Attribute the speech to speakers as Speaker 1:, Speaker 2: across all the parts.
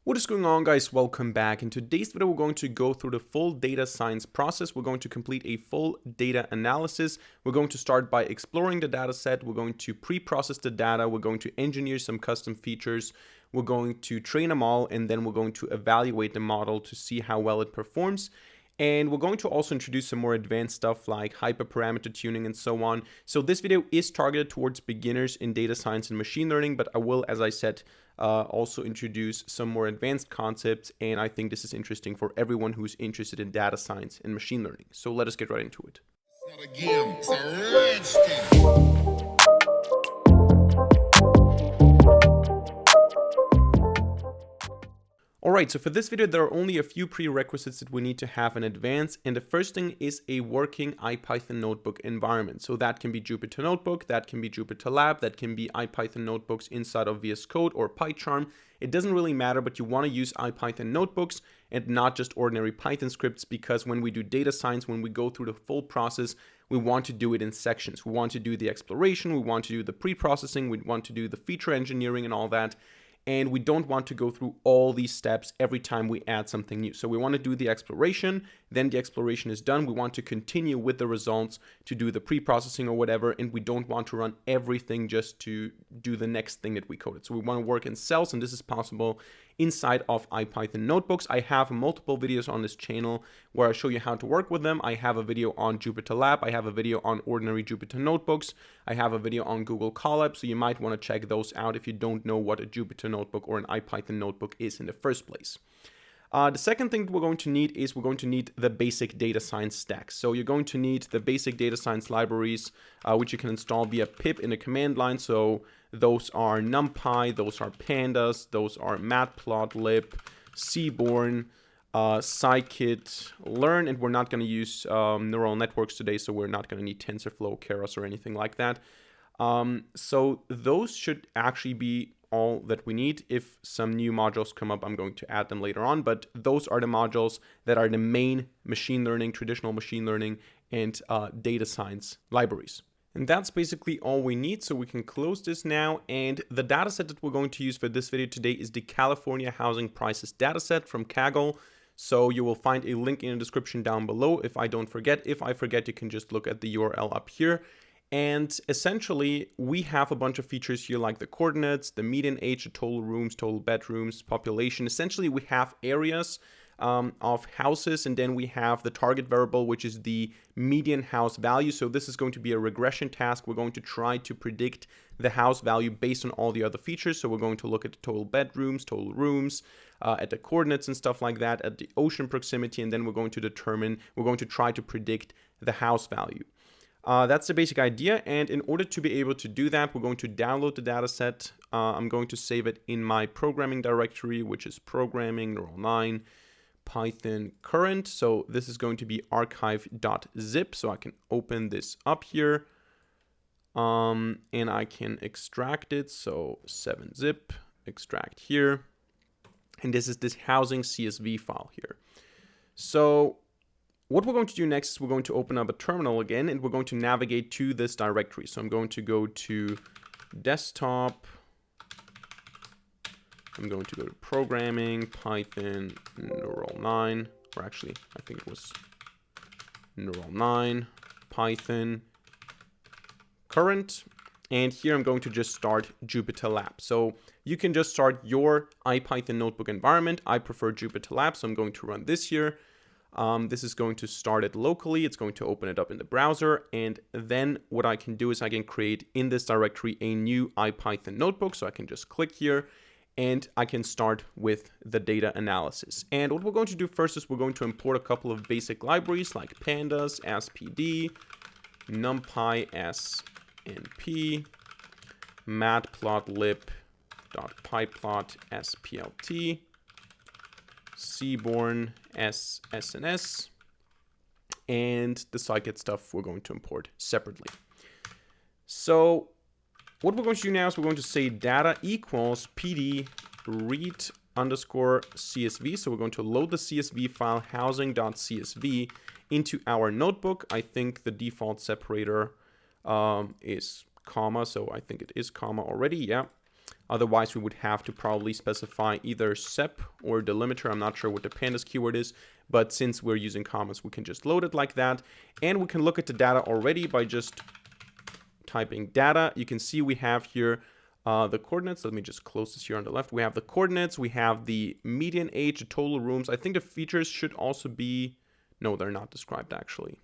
Speaker 1: What is going on, guys? Welcome back. In today's video, we're going to go through the full data science process. We're going to complete a full data analysis. We're going to start by exploring the data set. We're going to pre-process the data. We're going to engineer some custom features. We're going to train them all, and then we're going to evaluate the model to see how well it performs. And we're going to also introduce some more advanced stuff like hyperparameter tuning and so on. So this video is targeted towards beginners in data science and machine learning, but I will, as I said, also introduce some more advanced concepts. And I think this is interesting for everyone who's interested in data science and machine learning. So let us get right into it.
Speaker 2: It's not a game, it's a rich thing.
Speaker 1: Alright, so for this video, there are only a few prerequisites that we need to have in advance. And the first thing is a working IPython notebook environment. So that can be Jupyter Notebook, that can be Jupyter Lab, that can be IPython notebooks inside of VS Code or PyCharm. It doesn't really matter, but you want to use IPython notebooks and not just ordinary Python scripts, because when we do data science, when we go through the full process, we want to do it in sections. We want to do the exploration, we want to do the pre-processing, we want to do the feature engineering and all that. And we don't want to go through all these steps every time we add something new. So we want to do the exploration, then the exploration is done. We want to continue with the results to do the pre-processing or whatever, and we don't want to run everything just to do the next thing that we coded. So we want to work in cells, and this is possible inside of IPython notebooks. I have multiple videos on this channel where I show you how to work with them. I have a video on Jupyter Lab. I have a video on ordinary Jupyter notebooks. I have a video on Google Colab, so you might want to check those out if you don't know what a Jupyter notebook or an IPython notebook is in the first place. The second thing we're going to need is we're going to need the basic data science stack. So you're going to need the basic data science libraries, which you can install via pip in the command line. So those are NumPy, those are pandas, those are matplotlib, seaborn, scikit-learn, and we're not going to use neural networks today, so we're not going to need TensorFlow, Keras, or anything like that. So those should actually be all that we need. If some new modules come up, I'm going to add them later on, but those are the modules that are the main machine learning, traditional machine learning, and data science libraries. And that's basically all we need, so we can close this now. And the dataset that we're going to use for this video today is the California housing prices dataset from Kaggle. So you will find a link in the description down below if I don't forget. If I forget, you can just look at the URL up here. And essentially, we have a bunch of features here like the coordinates, the median age, the total rooms, total bedrooms, population. Essentially, we have areas of houses, and then we have the target variable, which is the median house value. So this is going to be a regression task. We're going to try to predict the house value based on all the other features. So we're going to look at the total bedrooms, total rooms, at the coordinates and stuff like that, at the ocean proximity, and then we're going to try to predict the house value. That's the basic idea, and in order to be able to do that, we're going to download the dataset. I'm going to save it in my programming directory, which is programming, neural 9, Python current. So this is going to be archive.zip, so I can open this up here, and I can extract it. So 7-zip, extract here, and this is this housing CSV file here. So what we're going to do next is we're going to open up a terminal again, and we're going to navigate to this directory. So I'm going to go to desktop. I'm going to go to programming, Python, neural 9, or actually, I think it was neural 9, Python, current. And here I'm going to just start Jupyter Lab. So you can just start your IPython notebook environment. I prefer Jupyter Lab, so I'm going to run this here. This is going to start it locally. It's going to open it up in the browser. And then what I can do is I can create in this directory a new IPython notebook. So I can just click here and I can start with the data analysis. And what we're going to do first is we're going to import a couple of basic libraries like pandas, spd, numpy, snp, matplotlib.pyplot, splt, seaborn, sns, and the scikit stuff we're going to import separately. So what we're going to do now is we're going to say data equals pd read underscore csv. So we're going to load the CSV file housing.csv into our notebook. I think the default separator is comma, so I think it is comma already, yeah. Otherwise, we would have to probably specify either sep or delimiter. I'm not sure what the pandas keyword is, but since we're using commas, we can just load it like that. And we can look at the data already by just typing data. You can see we have here the coordinates. Let me just close this here on the left. We have the coordinates. We have the median age, the total rooms. I think the features should also be... No, they're not described, actually.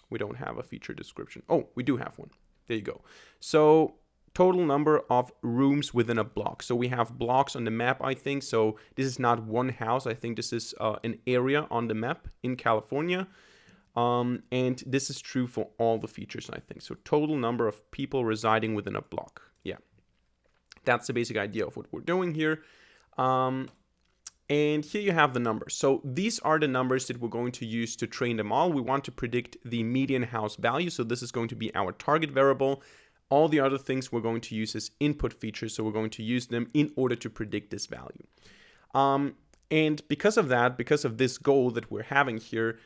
Speaker 1: We don't have a feature description. Oh, we do have one. There you go. So total number of rooms within a block. So we have blocks on the map, I think. So this is not one house. I think this is an area on the map in California. And this is true for all the features, I think. So total number of people residing within a block. Yeah, that's the basic idea of what we're doing here. And here you have the numbers. So these are the numbers that we're going to use to train them all. We want to predict the median house value. So this is going to be our target variable. All the other things we're going to use as input features. So we're going to use them in order to predict this value. And because of that, because of this goal that we're having here,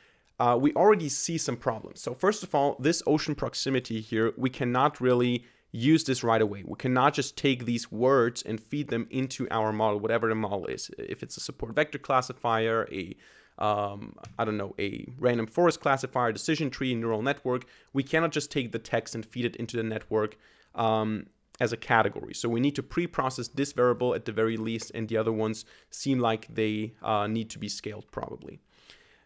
Speaker 1: we already see some problems. So first of all, this ocean proximity here, we cannot really use this right away. We cannot just take these words and feed them into our model, whatever the model is. If it's a support vector classifier, I don't know, a random forest classifier, decision tree, neural network, we cannot just take the text and feed it into the network as a category. So we need to pre-process this variable at the very least, and the other ones seem like they need to be scaled probably.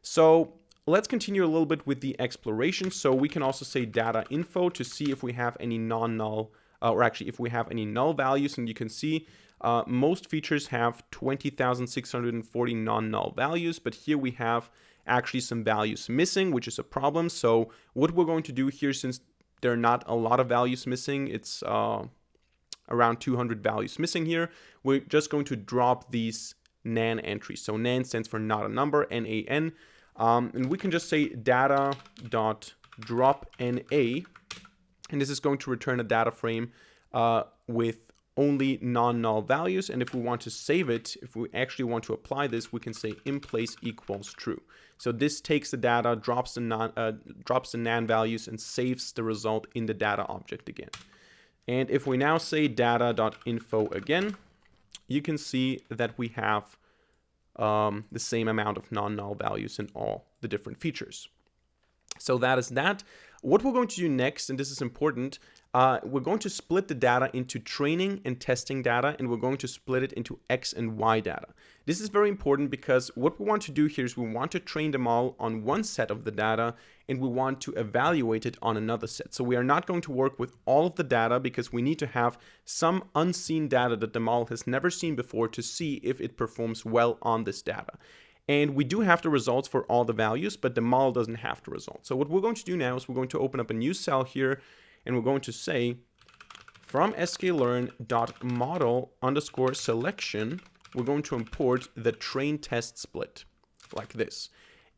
Speaker 1: So let's continue a little bit with the exploration. So we can also say data info to see if we have any non-null, or actually if we have any null values. And you can see most features have 20,640 non-null values, but here we have actually some values missing, which is a problem. So what we're going to do here, since there are not a lot of values missing, it's around 200 values missing here, we're just going to drop these nan entries. So nan stands for not a number, N-A-N. And we can just say data.drop NA, and this is going to return a data frame with only non-null values. And if we want to save it, if we actually want to apply this, we can say in-place equals true. So this takes the data, drops the nan values, and saves the result in the data object again. And if we now say data.info again, you can see that we have the same amount of non-null values in all the different features. So that is that. What we're going to do next, and this is important, we're going to split the data into training and testing data, and we're going to split it into X and Y data. This is very important because what we want to do here is we want to train them all on one set of the data, and we want to evaluate it on another set. So we are not going to work with all of the data because we need to have some unseen data that the model has never seen before to see if it performs well on this data. And we do have the results for all the values, but the model doesn't have the results. So what we're going to do now is we're going to open up a new cell here, and we're going to say from scikit-learn.model_selection, we're going to import the train test split like this.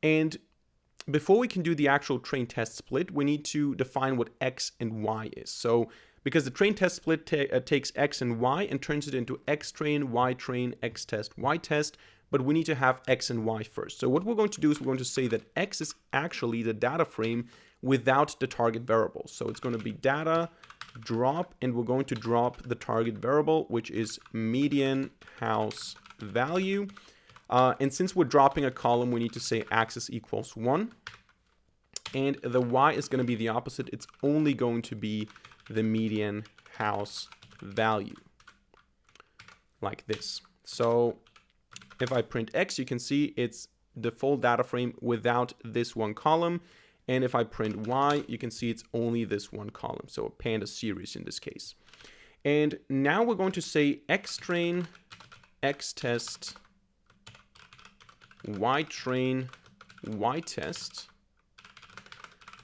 Speaker 1: And before we can do the actual train test split, we need to define what X and Y is. So because the train test split takes X and Y and turns it into X train, Y train, X test, Y test, but we need to have X and Y first. So what we're going to do is we're going to say that X is actually the data frame without the target variable. So it's going to be data drop, and we're going to drop the target variable, which is median house value. And since we're dropping a column, we need to say axis equals 1. And the Y is going to be the opposite. It's only going to be the median house value like this. So if I print X, you can see it's the full data frame without this one column. And if I print Y, you can see it's only this one column. So a panda series in this case. And now we're going to say X train, X test, Y train, Y test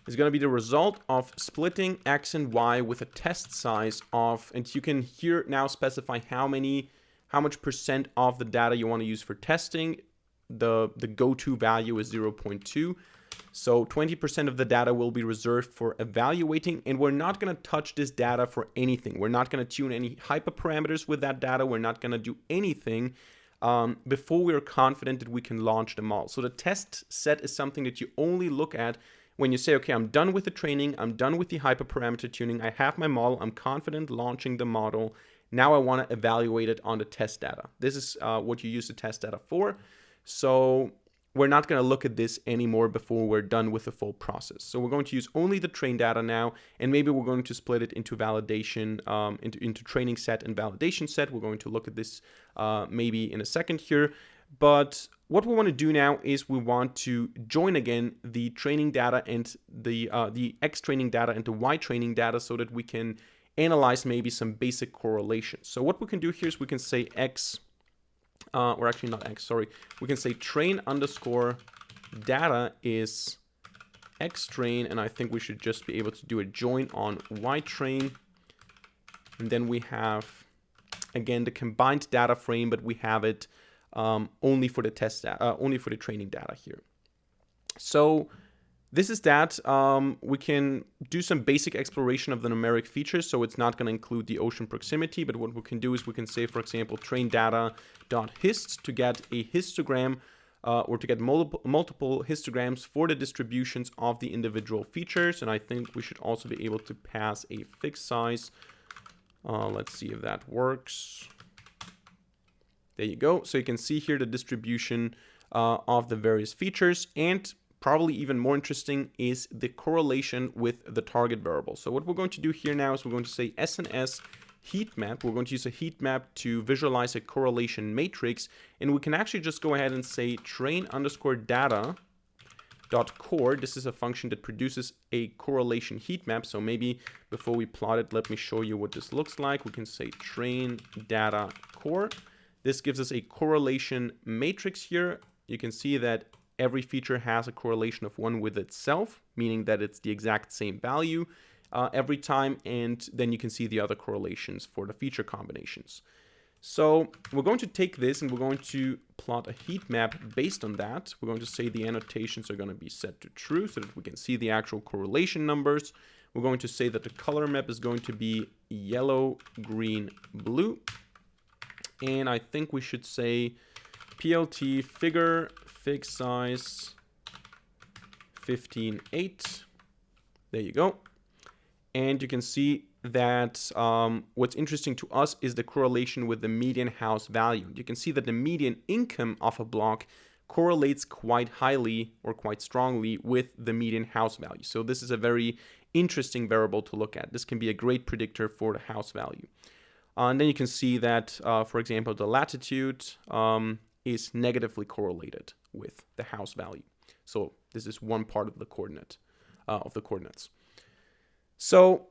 Speaker 1: is going to be the result of splitting X and Y with a test size of, and you can here now specify how much percent of the data you want to use for testing. The go-to value is 0.2. So 20% of the data will be reserved for evaluating, and we're not going to touch this data for anything. We're not going to tune any hyperparameters with that data. We're not going to do anything before we are confident that we can launch the model. So the test set is something that you only look at when you say, okay, I'm done with the training, I'm done with the hyperparameter tuning, I have my model, I'm confident launching the model, Now I want to evaluate it on the test data. This is what you use the test data for. So we're not going to look at this anymore before we're done with the full process. So we're going to use only the train data now, and maybe we're going to split it into validation, into training set and validation set. We're going to look at this maybe in a second here. But what we want to do now is we want to join again the training data and the X training data and the Y training data so that we can analyze maybe some basic correlations. So what we can do here is we can say X, or actually not X, sorry. We can say train underscore data is X train, and I think we should just be able to do a join on Y train. And then we have, again, the combined data frame, but we have it only for the test data, only for the training data here. So this is that. We can do some basic exploration of the numeric features, so it's not going to include the ocean proximity, but what we can do is we can say, for example, train data.hist to get a histogram or to get multiple histograms for the distributions of the individual features. And I think we should also be able to pass a fixed size. Let's see if that works. There you go. So you can see here the distribution of the various features, and probably even more interesting is the correlation with the target variable. So what we're going to do here now is we're going to say SNS heat map. We're going to use a heat map to visualize a correlation matrix, and we can actually just go ahead and say train underscore data dot core. This is a function that produces a correlation heat map. So maybe before we plot it, let me show you what this looks like. We can say train data core. This gives us a correlation matrix here. You can see that every feature has a correlation of 1 with itself, meaning that it's the exact same value every time. And then you can see the other correlations for the feature combinations. So we're going to take this and we're going to plot a heat map based on that. We're going to say the annotations are going to be set to true so that we can see the actual correlation numbers. We're going to say that the color map is going to be yellow, green, blue. And I think we should say PLT figure fixed size 15.8. There you go. And you can see that what's interesting to us is the correlation with the median house value. You can see that the median income of a block correlates quite highly or quite strongly with the median house value. So this is a very interesting variable to look at. This can be a great predictor for the house value. And then you can see that, for example, the latitude is negatively correlated with the house value. So this is one part of the coordinate of the coordinates. So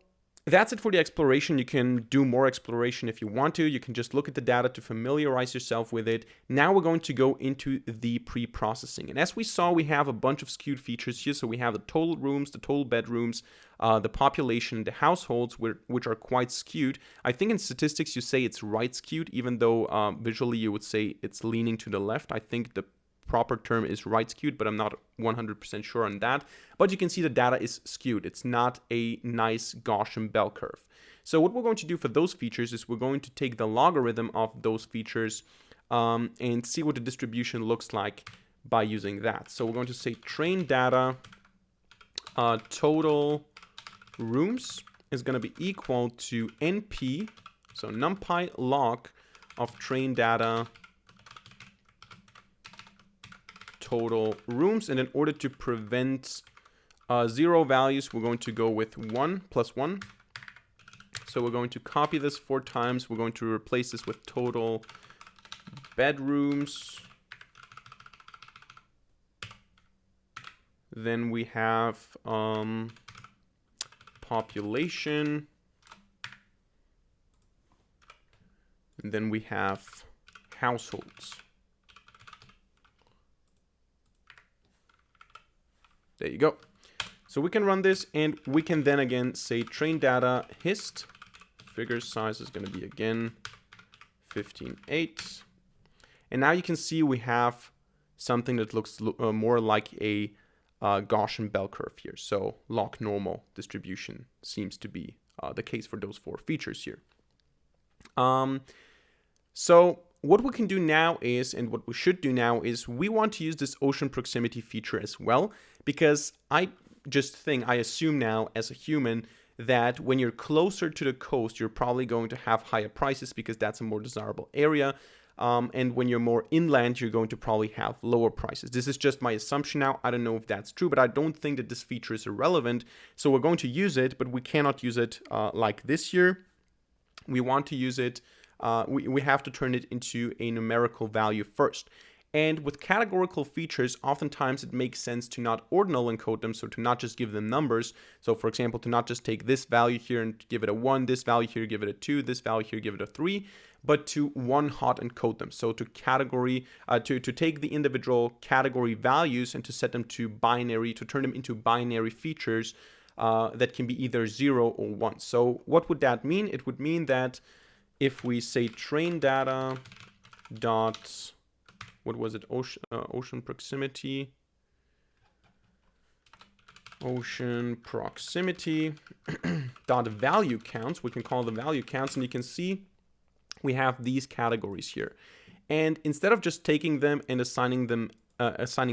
Speaker 1: that's it for the exploration. You can do more exploration if you want to. You can just look at the data to familiarize yourself with it. Now we're going to go into the pre-processing. And as we saw, we have a bunch of skewed features here. So we have the total rooms, the total bedrooms, the population, the households, which are quite skewed. I think in statistics you say it's right skewed, even though visually you would say it's leaning to the left. I think the proper term is right skewed, but I'm not 100% sure on that. But you can see the data is skewed. It's not a nice Gaussian bell curve. So what we're going to do for those features is we're going to take the logarithm of those features and see what the distribution looks like by using that. So we're going to say train data total rooms is going to be equal to NP, so NumPy log of train data total rooms. And in order to prevent 0 values, we're going to go with 1 plus 1. So we're going to copy this 4 times. We're going to replace this with total bedrooms. Then we have population. And then we have households. There you go. So we can run this, and we can then again say train data hist. Figure size is going to be again 15.8. And now you can see we have something that looks more like a Gaussian bell curve here. So log normal distribution seems to be the case for those 4 features here. So what we can do now is, and what we should do now is, we want to use this ocean proximity feature as well, because I assume now as a human that when you're closer to the coast, you're probably going to have higher prices because that's a more desirable area. And when you're more inland, you're going to probably have lower prices. This is just my assumption now. I don't know if that's true, but I don't think that this feature is irrelevant. So we're going to use it, but we cannot use it like this here. We want to use it, we have to turn it into a numerical value first. And with categorical features, oftentimes it makes sense to not ordinal encode them, so to not just give them numbers. So for example, to not just take this value here and give it a 1, this value here, give it a 2, this value here, give it a 3, but to one-hot encode them. So to to take the individual category values and to set them to binary, to turn them into binary features that can be either 0 or 1. So what would that mean? It would mean that if we say train data dot, what was it, ocean proximity dot value counts, we can call the value counts, and you can see we have these categories here. And instead of just taking them and assigning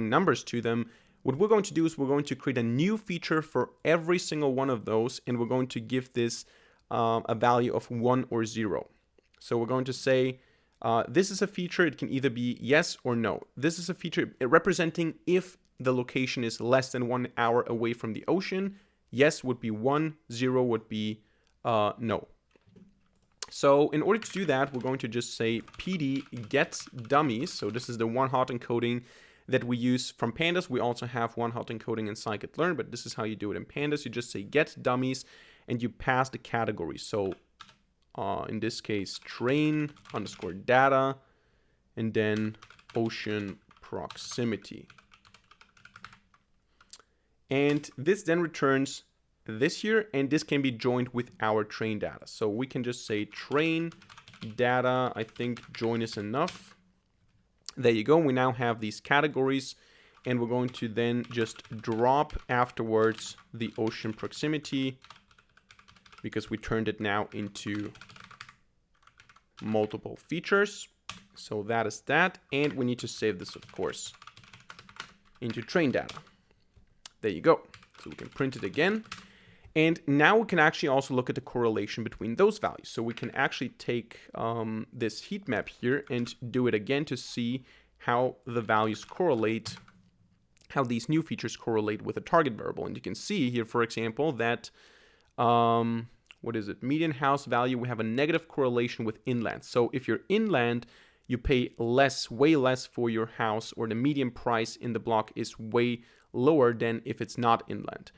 Speaker 1: numbers to them, what we're going to do is we're going to create a new feature for every single one of those, and we're going to give this a value of 1 or 0. So we're going to say, this is a feature, it can either be yes or no. This is a feature representing if the location is less than 1 hour away from the ocean. Yes would be 1, 0 would be no. So in order to do that, we're going to just say pd get dummies. So this is the one-hot encoding that we use from pandas. We also have one-hot encoding in scikit-learn, but this is how you do it in pandas. You just say get dummies and you pass the category. So in this case, train underscore data and then ocean proximity. And this then returns this here, and this can be joined with our train data. So we can just say train data, I think join is enough. There you go. We now have these categories, and we're going to then just drop afterwards the ocean proximity because we turned it now into multiple features. So that is that. And we need to save this, of course, into train data. There you go. So we can print it again. And now we can actually also look at the correlation between those values. So we can actually take this heat map here and do it again to see how the values correlate, how these new features correlate with a target variable. And you can see here, for example, that, what is it? Median house value, we have a negative correlation with inland. So if you're inland, you pay less, way less for your house, or the median price in the block is way lower than if it's not inland.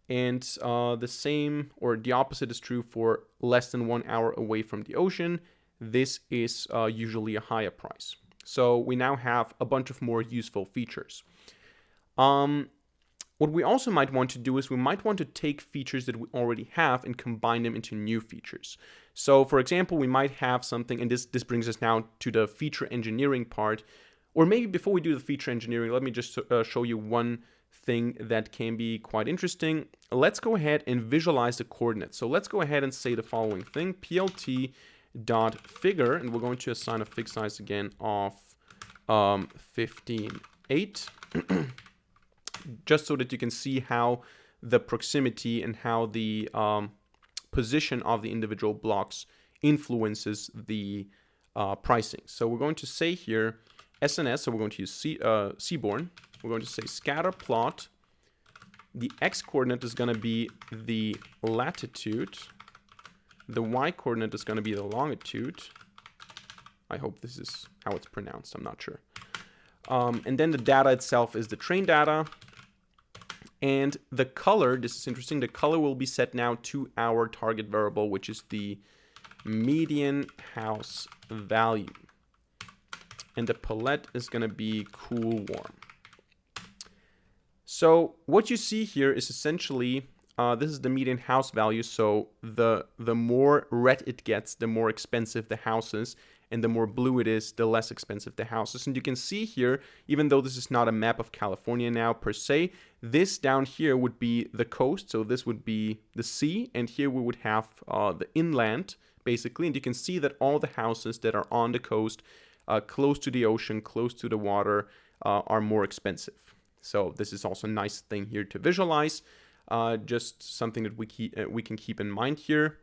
Speaker 1: And the same or the opposite is true for less than 1 hour away from the ocean. This is usually a higher price. So we now have a bunch of more useful features. What we also might want to do is we might want to take features that we already have and combine them into new features. So for example, we might have something, and this brings us now to the feature engineering part. Or maybe before we do the feature engineering, let me just show you one thing that can be quite interesting. Let's go ahead and visualize the coordinates. So let's go ahead and say the following thing, plt.figure, and we're going to assign a fig size again of 15.8, just so that you can see how the proximity and how the position of the individual blocks influences the pricing. So we're going to say here SNS, so we're going to use Seaborn. We're going to say scatter plot. The x coordinate is going to be the latitude. The y coordinate is going to be the longitude. I hope this is how it's pronounced. I'm not sure. And then the data itself is the train data. And the color, this is interesting, the color will be set now to our target variable, which is the median house value. And the palette is going to be cool warm. So what you see here is essentially, this is the median house value. So the more red it gets, the more expensive the house is. And the more blue it is, the less expensive the house is. And you can see here, even though this is not a map of California now per se, this down here would be the coast. So this would be the sea. And here we would have the inland, basically. And you can see that all the houses that are on the coast, close to the ocean, close to the water, are more expensive. So this is also a nice thing here to visualize. Just something that we can keep in mind here.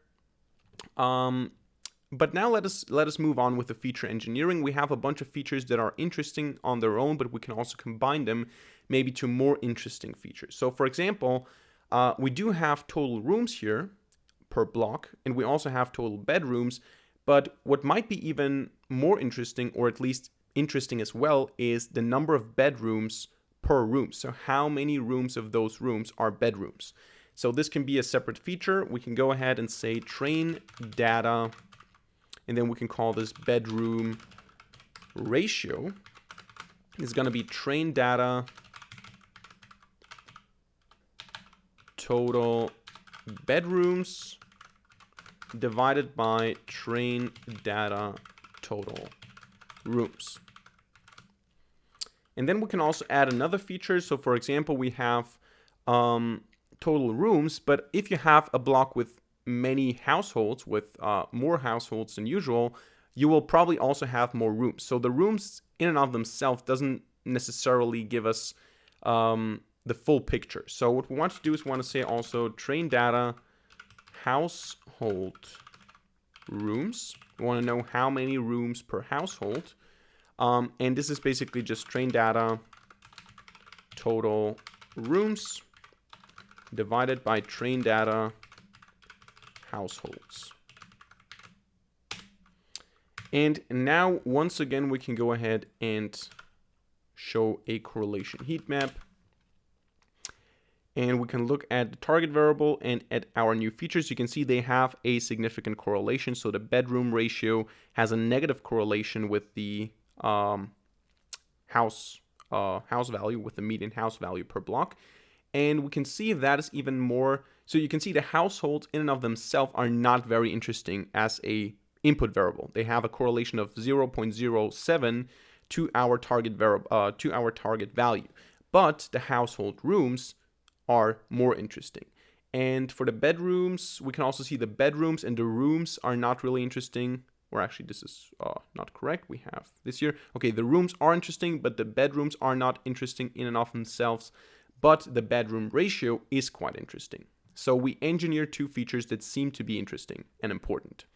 Speaker 1: But now let us move on with the feature engineering. We have a bunch of features that are interesting on their own, but we can also combine them maybe to more interesting features. So for example, we do have total rooms here per block, and we also have total bedrooms. But what might be even more interesting, or at least interesting as well, is the number of bedrooms per room. So how many rooms of those rooms are bedrooms? So this can be a separate feature. We can go ahead and say train data, and then we can call this bedroom ratio. It's going to be train data total bedrooms divided by train data total rooms. And then we can also add another feature. So for example, we have total rooms, but if you have a block with many households, with more households than usual, you will probably also have more rooms. So the rooms in and of themselves doesn't necessarily give us the full picture. So what we want to do is we want to say also train data household rooms. We want to know how many rooms per household. And this is basically just train data total rooms divided by train data households. And now, once again, we can go ahead and show a correlation heat map. And we can look at the target variable and at our new features. You can see they have a significant correlation. So the bedroom ratio has a negative correlation with the house value, with the median house value per block. And we can see that is even more. So you can see the households in and of themselves are not very interesting as a input variable. They have a correlation of 0.07 to our target variable, to our target value. But the household rooms are more interesting. And for the bedrooms, we can also see the bedrooms and the rooms are not really interesting. Or actually, this is not correct. We have this here. Okay, the rooms are interesting, but the bedrooms are not interesting in and of themselves. But the bedroom ratio is quite interesting. So we engineered two features that seem to be interesting and important.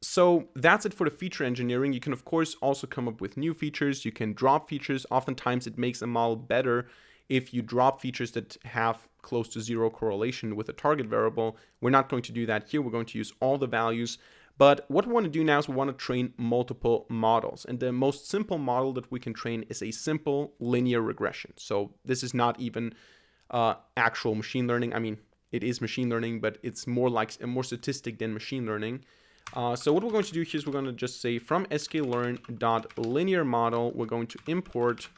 Speaker 1: So that's it for the feature engineering. You can, of course, also come up with new features. You can drop features. Oftentimes, it makes a model better if you drop features that have close to zero correlation with a target variable. We're not going to do that here. We're going to use all the values. But what we want to do now is we want to train multiple models. And the most simple model that we can train is a simple linear regression. So this is not even actual machine learning. I mean, it is machine learning, but it's more like more statistic than machine learning. So what we're going to do here is we're going to just say from scikit-learn.linear model, we're going to import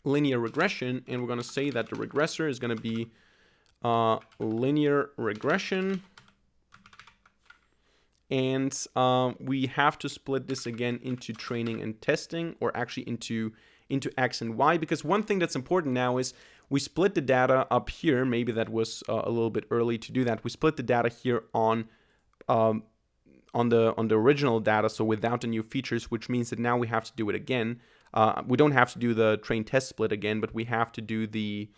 Speaker 1: linear regression, and we're going to say that the regressor is going to be linear regression. And we have to split this again into training and testing, or actually into X and Y, because one thing that's important now is we split the data up here. Maybe that was a little bit early to do that. We split the data here on the original data, so without the new features, which means that now we have to do it again. We don't have to do the train test split again, but we have to do the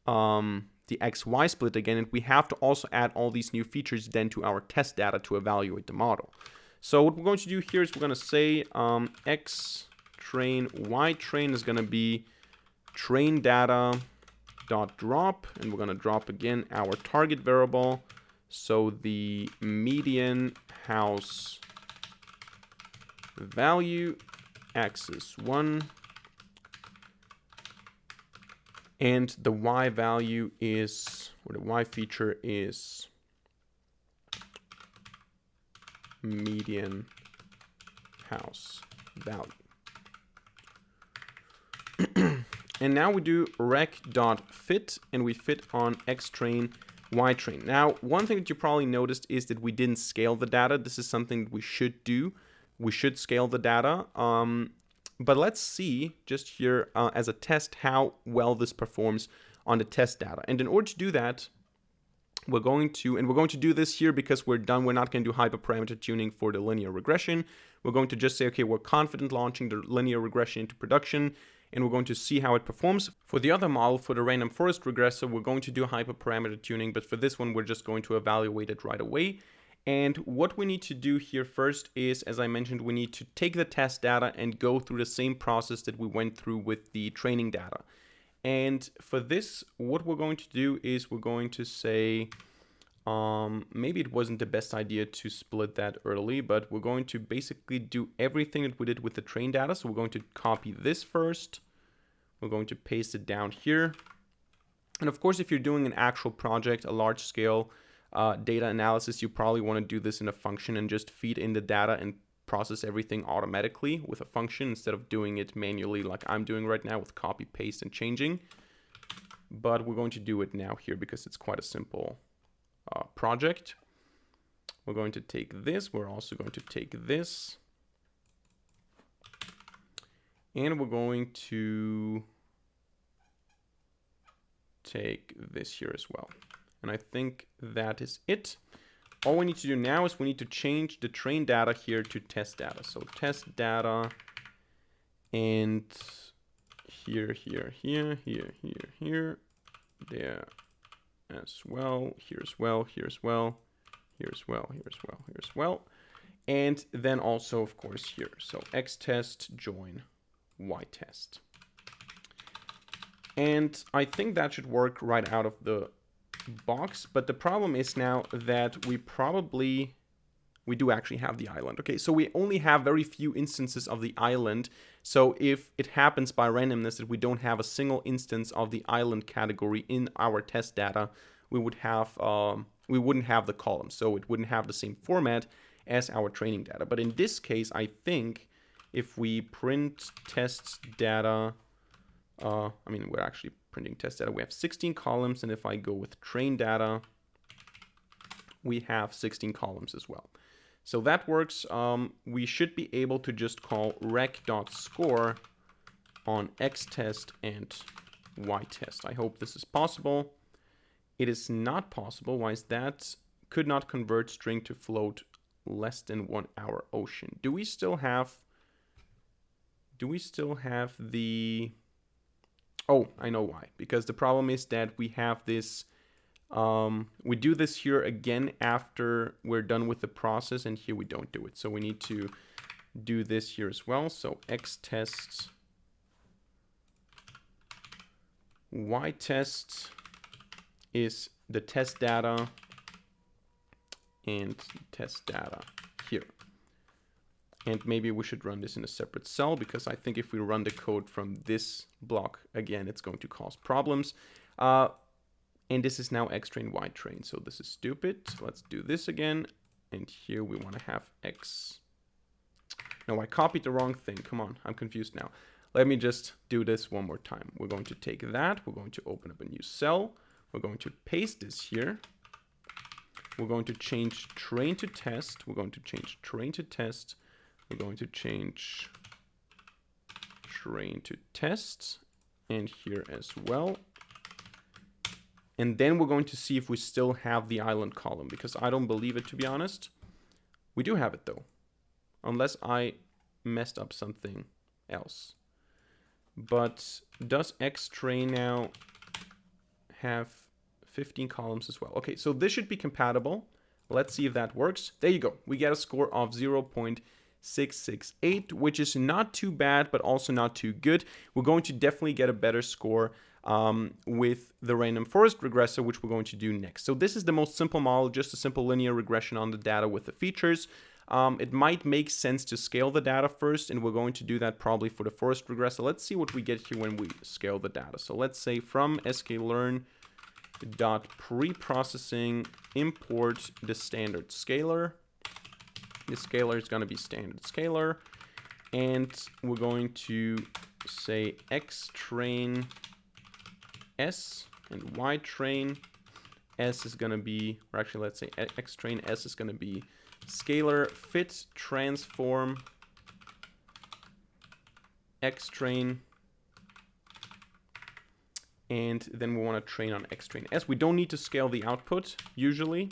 Speaker 1: XY split again, and we have to also add all these new features then to our test data to evaluate the model. So what we're going to do here is we're going to say X train, Y train is going to be train data dot drop, and we're going to drop again our target variable. So the median house value, X is 1, and the Y value is, or the Y feature is median house value. And now we do rec.fit, and we fit on X train, Y train. Now, one thing that you probably noticed is that we didn't scale the data. This is something we should do. We should scale the data. But let's see just here as a test how well this performs on the test data. And in order to do that, we're going to do this here because we're done. We're not going to do hyperparameter tuning for the linear regression. We're going to just say, okay, we're confident launching the linear regression into production, and we're going to see how it performs. For the other model, for the random forest regressor, we're going to do hyperparameter tuning, but for this one, we're just going to evaluate it right away. And what we need to do here first is, as I mentioned, we need to take the test data and go through the same process that we went through with the training data. And for this, what we're going to do is we're going to say, maybe it wasn't the best idea to split that early, but we're going to basically do everything that we did with the train data. So we're going to copy this first. We're going to paste it down here. And of course, if you're doing an actual project, a large scale data analysis, you probably want to do this in a function and just feed in the data and process everything automatically with a function instead of doing it manually like I'm doing right now with copy, paste, and changing. But we're going to do it now here because it's quite a simple project. We're going to take this. We're also going to take this. And we're going to take this here as well. And I think that is it. All we need to do now is we need to change the train data here to test data. So test data, and here, there as well, here as well, here as well, here as well, here as well, here as well. And then also, of course, here. So X test join Y test. And I think that should work right out of the box, but the problem is now that we do actually have the island. Okay, so we only have very few instances of the island. So if it happens by randomness that we don't have a single instance of the island category in our test data, we wouldn't have the column, so it wouldn't have the same format as our training data. But in this case, I think if we print test data, we're actually printing test data. We have 16 columns, and if I go with train data, we have 16 columns as well. So that works. We should be able to just call rec.score on X test and Y test. I hope this is possible. It is not possible. Why is that? Could not convert string to float less than 1 hour ocean. Do we still have the... Oh, I know why. Because the problem is that we have this, we do this here again after we're done with the process, and here we don't do it. So we need to do this here as well. So X test, Y test is the test data and test data here. And maybe we should run this in a separate cell, because I think if we run the code from this block again, it's going to cause problems. And this is now X train, Y train. So this is stupid. Let's do this again. And here we want to have X. No, I copied the wrong thing. Come on, I'm confused now. Let me just do this one more time. We're going to take that. We're going to open up a new cell. We're going to paste this here. We're going to change train to test. We're going to change train to test. We're going to change train to test, and here as well. And then we're going to see if we still have the island column, because I don't believe it, to be honest. We do have it though, unless I messed up something else. But does X train now have 15 columns as well? Okay, so this should be compatible. Let's see if that works. There you go. We get a score of 0.668, which is not too bad, but also not too good. We're going to definitely get a better score with the random forest regressor, which we're going to do next. So this is the most simple model, just a simple linear regression on the data with the features. It might make sense to scale the data first, and we're going to do that probably for the forest regressor. Let's see what we get here when we scale the data. So let's say from scikit-learn .preprocessing import the standard scaler. The scaler is going to be standard scaler, and we're going to say X train S and Y train S is going to be, or actually let's say X train S is going to be scalar fit transform X train, And then we want to train on X train S. We don't need to scale the output usually.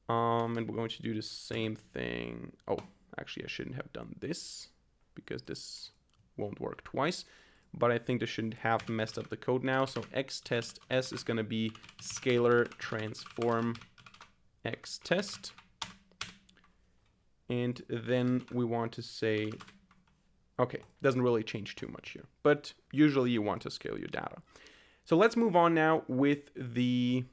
Speaker 1: And we're going to do the same thing. Oh, actually I shouldn't have done this because this won't work twice. But I think this shouldn't have messed up the code now. So X test S is going to be scalar transform X test. And then we want to say, okay, doesn't really change too much here, but usually you want to scale your data. So let's move on now with the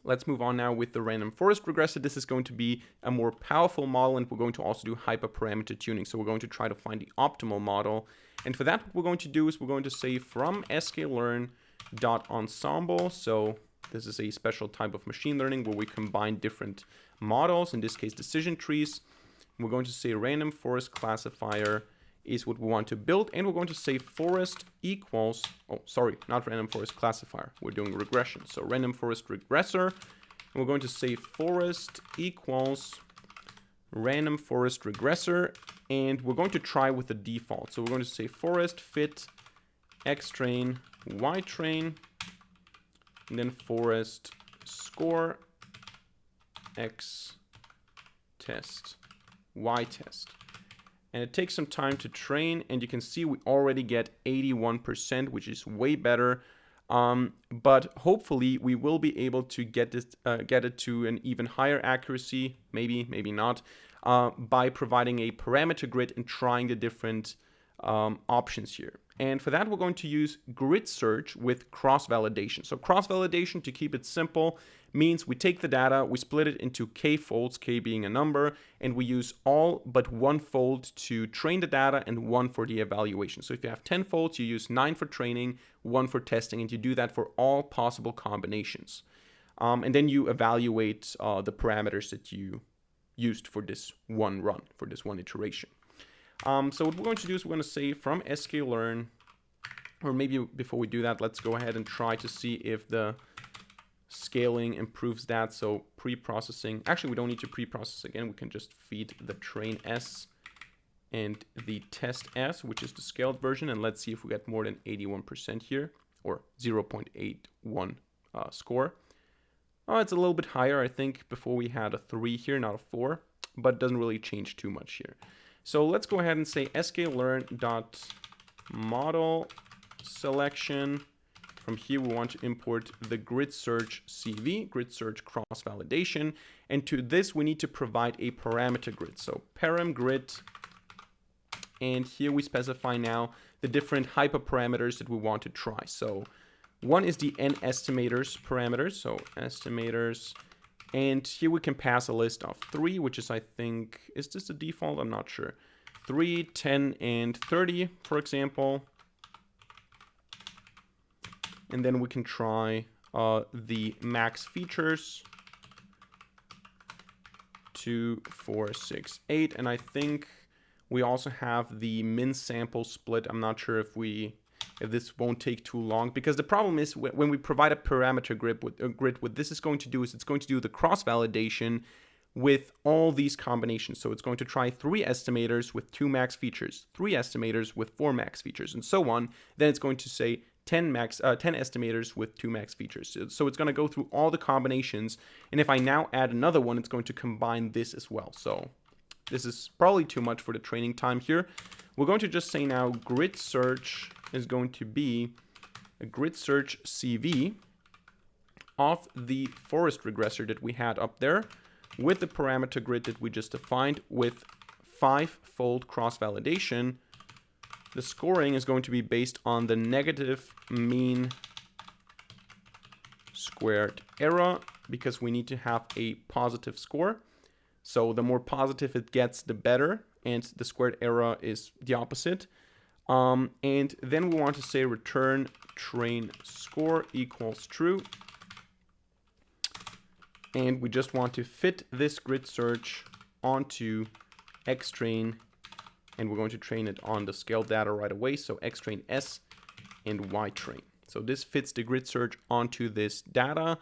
Speaker 1: random forest regressor. This is going to be a more powerful model, and we're going to also do hyperparameter tuning. So we're going to try to find the optimal model. And for that, what we're going to do is we're going to say from scikit-learn.ensemble. So this is a special type of machine learning where we combine different models, in this case decision trees. We're going to say random forest classifier is what we want to build, and we're going to say forest equals, oh sorry, not random forest classifier, we're doing regression. So random forest regressor, and we're going to say forest equals random forest regressor, and we're going to try with the default. So we're going to say forest fit X train Y train, and then forest score X test Y test. And it takes some time to train, and you can see we already get 81%, which is way better. But hopefully we will be able to get it to an even higher accuracy, maybe not, by providing a parameter grid and trying the different options here. And for that, we're going to use grid search with cross-validation. So cross-validation, to keep it simple, means we take the data, we split it into k folds, k being a number, and we use all but one fold to train the data and one for the evaluation. So if you have 10 folds, you use 9 for training, 1 for testing, and you do that for all possible combinations. And then you evaluate the parameters that you used for this one run, for this one iteration. So what we're going to do is we're going to say from scikit-learn, or maybe before we do that, let's go ahead and try to see if the scaling improves that. So pre-processing, actually we don't need to pre-process again, we can just feed the train S and the test S, which is the scaled version, and let's see if we get more than 81% here, or 0.81 score. Oh, it's a little bit higher. I think before we had a 3 here, not a 4, but it doesn't really change too much here. So let's go ahead and say scikit-learn.model selection. From here, we want to import the grid search CV, grid search cross validation. And to this, we need to provide a parameter grid. So param grid. And here we specify now the different hyperparameters that we want to try. So one is the n estimators parameters. So estimators. And here we can pass a list of 3, which is, I think, is this the default? I'm not sure. 3, 10, and 30, for example. And then we can try the max features. 2, 4, 6, 8. And I think we also have the min sample split. I'm not sure if this won't take too long, because the problem is when we provide a parameter grid, what this is going to do is it's going to do the cross validation with all these combinations. So it's going to try 3 estimators with 2 max features, 3 estimators with 4 max features, and so on. Then it's going to say 10 estimators with 2 max features. So it's going to go through all the combinations, and if I now add another one, it's going to combine this as well. So this is probably too much for the training time here. We're going to just say now grid search is going to be a grid search CV of the forest regressor that we had up there with the parameter grid that we just defined with 5-fold cross-validation. The scoring is going to be based on the negative mean squared error, because we need to have a positive score. So the more positive it gets, the better, and the squared error is the opposite. And then we want to say return train score equals true. And we just want to fit this grid search onto X train, and we're going to train it on the scaled data right away. So X train S and Y train. So this fits the grid search onto this data.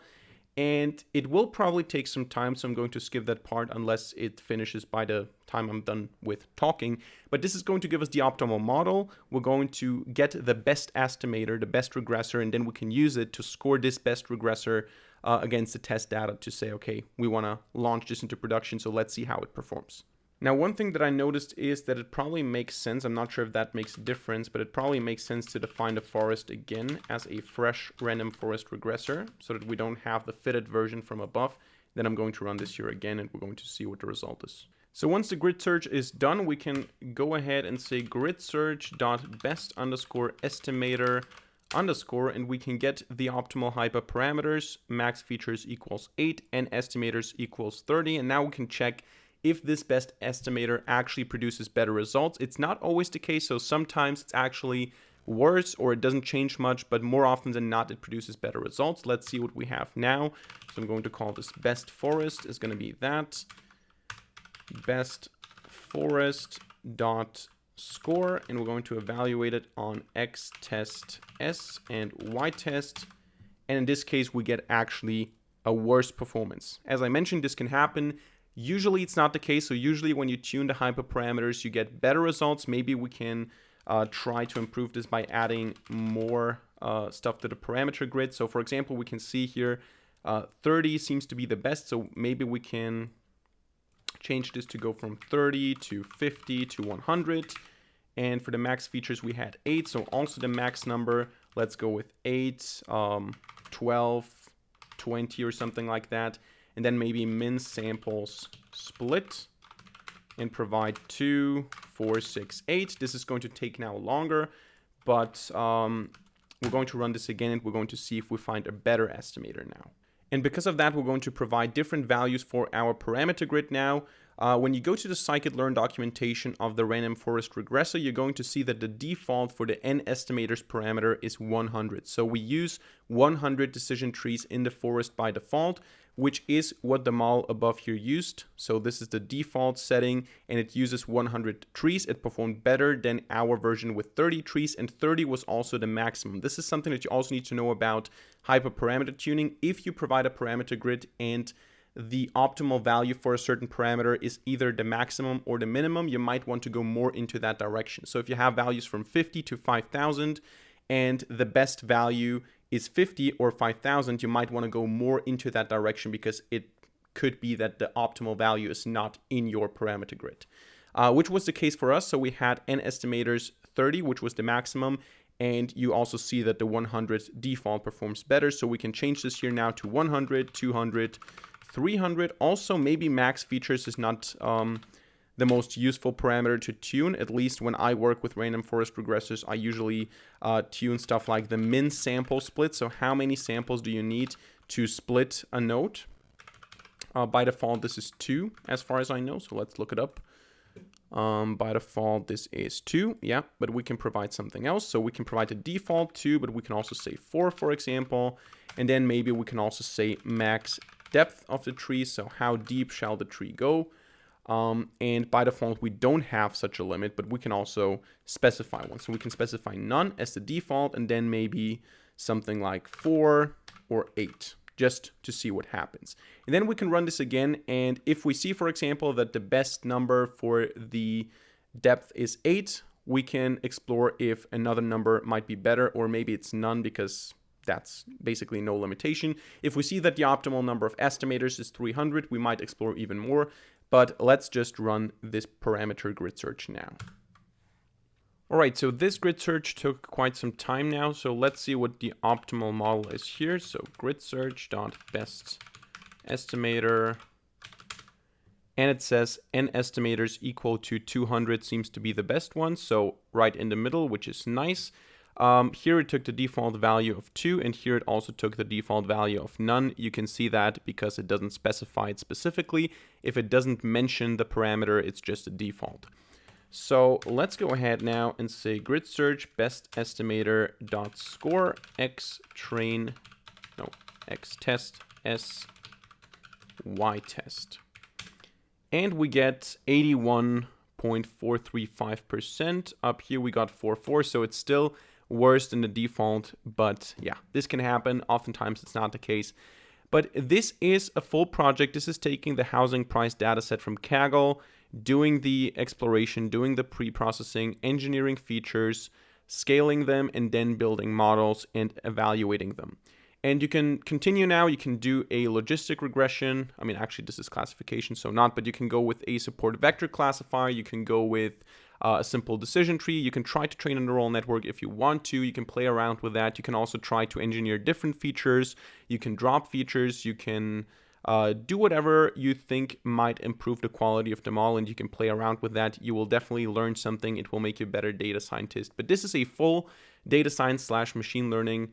Speaker 1: And it will probably take some time, so I'm going to skip that part unless it finishes by the time I'm done with talking. But this is going to give us the optimal model. We're going to get the best estimator, the best regressor, and then we can use it to score this best regressor against the test data to say, okay, we want to launch this into production, so let's see how it performs. Now, one thing that I noticed is that it probably makes sense, I'm not sure if that makes a difference, but it probably makes sense to define the forest again as a fresh random forest regressor so that we don't have the fitted version from above. Then I'm going to run this here again and we're going to see what the result is. So once the grid search is done, we can go ahead and say grid search.best underscore estimator underscore, and we can get the optimal hyperparameters, max features equals 8 and estimators equals 30. And now we can check if this best estimator actually produces better results. It's not always the case, so sometimes it's actually worse or it doesn't change much, but more often than not it produces better results. Let's see what we have now. So I'm going to call this best forest, is going to be that best forest dot score, and we're going to evaluate it on x test s and y test, and in this case we get actually a worse performance. As I mentioned, this can happen. Usually it's not the case, so usually when you tune the hyperparameters you get better results. Maybe we can try to improve this by adding more stuff to the parameter grid. So for example, we can see here 30 seems to be the best, so maybe we can change this to go from 30 to 50 to 100. And for the max features we had 8, so also the max number, let's go with 8, 12, 20 or something like that. And then maybe min samples split and provide 2, 4, 6, 8. This is going to take now longer, but we're going to run this again and we're going to see if we find a better estimator now. And because of that, we're going to provide different values for our parameter grid now. When you go to the scikit-learn documentation of the random forest regressor, you're going to see that the default for the n estimators parameter is 100. So we use 100 decision trees in the forest by default, which is what the model above here used. So this is the default setting and it uses 100 trees. It performed better than our version with 30 trees, and 30 was also the maximum. This is something that you also need to know about hyperparameter tuning. If you provide a parameter grid and the optimal value for a certain parameter is either the maximum or the minimum, you might want to go more into that direction. So if you have values from 50 to 5,000 and the best value is 50 or 5,000, you might want to go more into that direction because it could be that the optimal value is not in your parameter grid, which was the case for us. So we had n estimators 30, which was the maximum, and you also see that the 100 default performs better. So we can change this here now to 100, 200, 300. Also, maybe max features is not the most useful parameter to tune. At least when I work with random forest regressors, I usually tune stuff like the min sample split. So how many samples do you need to split a node? By default, this is 2 as far as I know. So let's look it up. By default, this is 2. Yeah, but we can provide something else. So we can provide the default 2, but we can also say 4, for example. And then maybe we can also say max depth of the tree. So how deep shall the tree go? And by default, we don't have such a limit, but we can also specify one. So we can specify none as the default, and then maybe something like 4 or 8, just to see what happens. And then we can run this again. And if we see, for example, that the best number for the depth is 8, we can explore if another number might be better, or maybe it's none because that's basically no limitation. If we see that the optimal number of estimators is 300, we might explore even more. But let's just run this parameter grid search now. All right, so this grid search took quite some time now. So let's see what the optimal model is here. So grid search.best estimator. And it says n estimators equal to 200 seems to be the best one. So right in the middle, which is nice. Here it took the default value of 2, and here it also took the default value of none. You can see that because it doesn't specify it specifically. If it doesn't mention the parameter, it's just a default. So let's go ahead now and say grid search best estimator dot score x test s y test, and we get 81.435%. Up here we got 44, so it's still worse than the default, but yeah, this can happen. Oftentimes it's not the case. But this is a full project. This is taking the housing price dataset from Kaggle, doing the exploration, doing the pre-processing, engineering features, scaling them, and then building models and evaluating them. And you can continue now. You can do a logistic regression. I mean, actually, this is classification, so not, but you can go with a support vector classifier. You can go with a simple decision tree. You can try to train a neural network if you want to. You can play around with that. You can also try to engineer different features. You can drop features. You can do whatever you think might improve the quality of the model, and you can play around with that. You will definitely learn something. It will make you a better data scientist. But this is a full data science / machine learning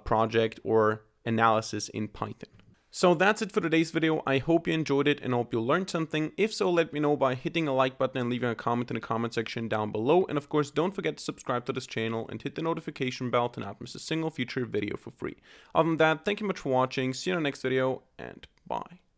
Speaker 1: project or analysis in Python. So that's it for today's video. I hope you enjoyed it and hope you learned something. If so, let me know by hitting a like button and leaving a comment in the comment section down below. And of course, don't forget to subscribe to this channel and hit the notification bell to not miss a single future video for free. Other than that, thank you much for watching. See you in the next video and bye.